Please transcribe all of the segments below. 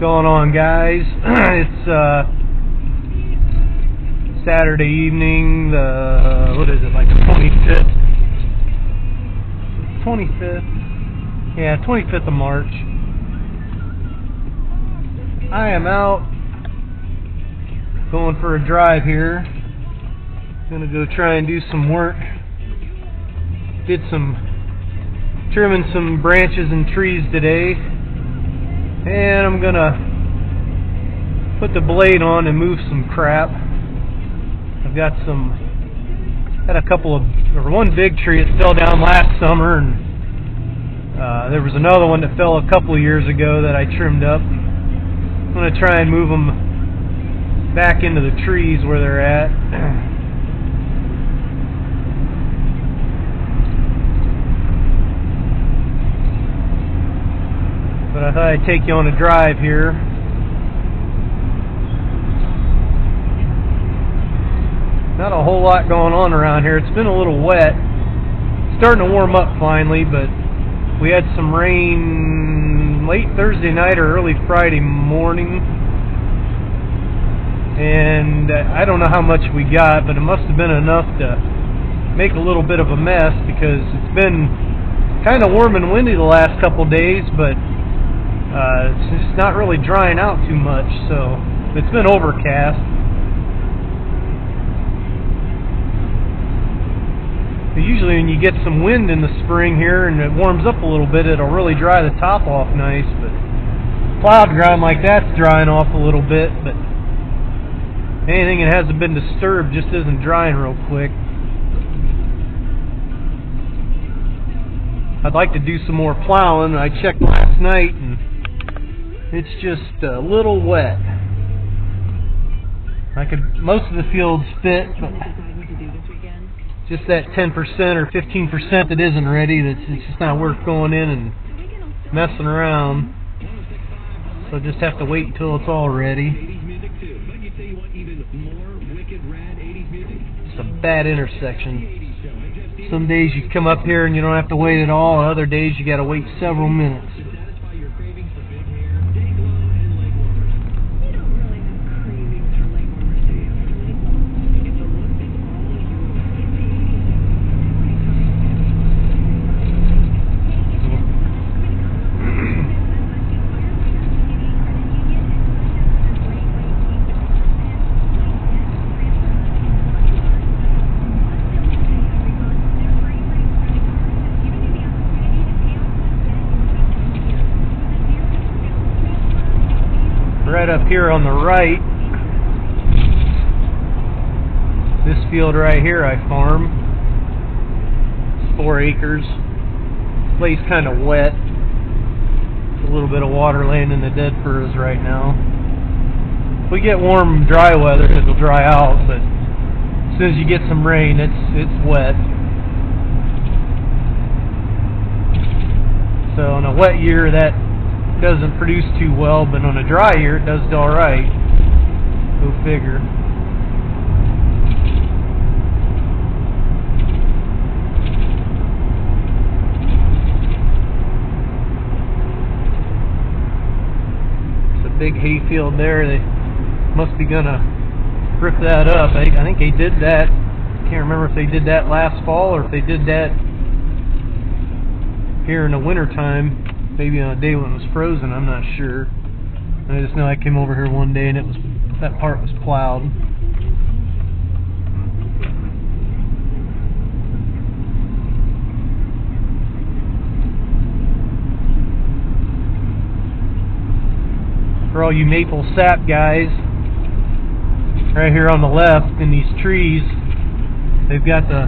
Going on, guys? It's Saturday evening, what is it, like the 25th? 25th? Yeah, 25th of March. I am out going for a drive here. Gonna go try and do some work. Did some trimming some branches and trees today. And I'm gonna put the blade on and move some crap. I've got had a couple of, there was one big tree that fell down last summer, and there was another one that fell a couple of years ago that I trimmed up. I'm gonna try and move them back into the trees where they're at. But I thought I'd take you on a drive here. Not a whole lot going on around here. It's been a little wet. It's starting to warm up finally, but we had some rain late Thursday night or early Friday morning. And I don't know how much we got, but it must have been enough to make a little bit of a mess, because it's been kind of warm and windy the last couple days, but it's just not really drying out too much, so it's been overcast. But usually when you get some wind in the spring here and it warms up a little bit, it'll really dry the top off nice, but plowed ground like that's drying off a little bit, but anything that hasn't been disturbed just isn't drying real quick. I'd like to do some more plowing. I checked last night and it's just a little wet. Most of the fields fit, but just that 10% or 15% that isn't ready, it's just not worth going in and messing around. So I just have to wait until it's all ready. It's a bad intersection. Some days you come up here and you don't have to wait at all, other days you gotta wait several minutes. Right up here on the right, this field right here I farm. It's 4 acres. Place kind of wet. There's a little bit of water laying in the dead furze right now. If we get warm, dry weather, it'll dry out, but as soon as you get some rain, it's wet. So on a wet year, that doesn't produce too well, but on a dry year it does all right. Go figure. It's a big hay field there. They must be gonna rip that up. I think they did that. Can't remember if they did that last fall or if they did that here in the winter time. Maybe on a day when it was frozen, I'm not sure. I just know I came over here one day and that part was plowed. For all you maple sap guys, right here on the left in these trees, they've got the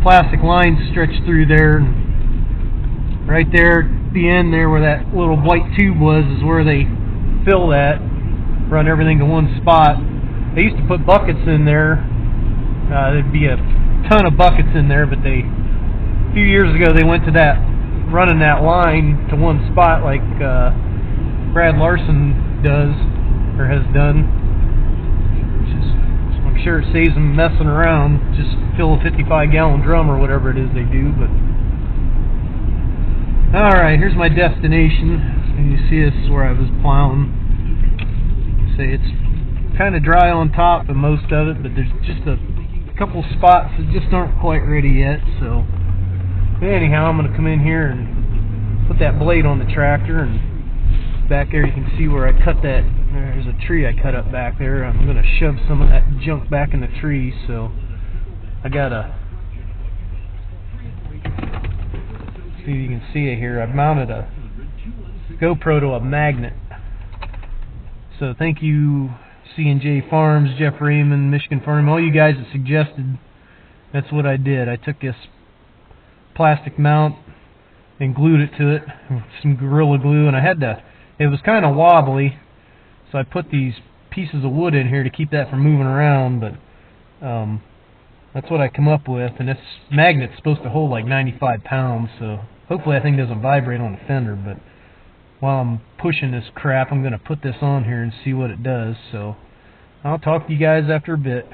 plastic lines stretched through there, and right there the end there where that little white tube was is where they fill that, run everything to one spot. They used to put buckets in there. There'd be a ton of buckets in there, but a few years ago they went to that, running that line to one spot like Brad Larson does, or has done. I'm sure it saves them messing around. Just fill a 55-gallon drum or whatever it is they do, but alright, here's my destination. And you see this is where I was plowing. say, it's kind of dry on top of most of it, but there's just a couple spots that just aren't quite ready yet. So anyhow, I'm going to come in here and put that blade on the tractor, and back there you can see where I cut that. There's a tree I cut up back there. I'm going to shove some of that junk back in the tree. So I got a, see if you can see it here, I've mounted a GoPro to a magnet. So thank you C&J Farms, Jeff Raymond, Michigan Farm, all you guys that suggested. That's what I did. I took this plastic mount and glued it to it with some Gorilla Glue, and I had to, it was kind of wobbly, so I put these pieces of wood in here to keep that from moving around, but that's what I come up with. And this magnet's supposed to hold like 95 pounds, so hopefully that thing doesn't vibrate on the fender. But while I'm pushing this crap, I'm going to put this on here and see what it does. So I'll talk to you guys after a bit.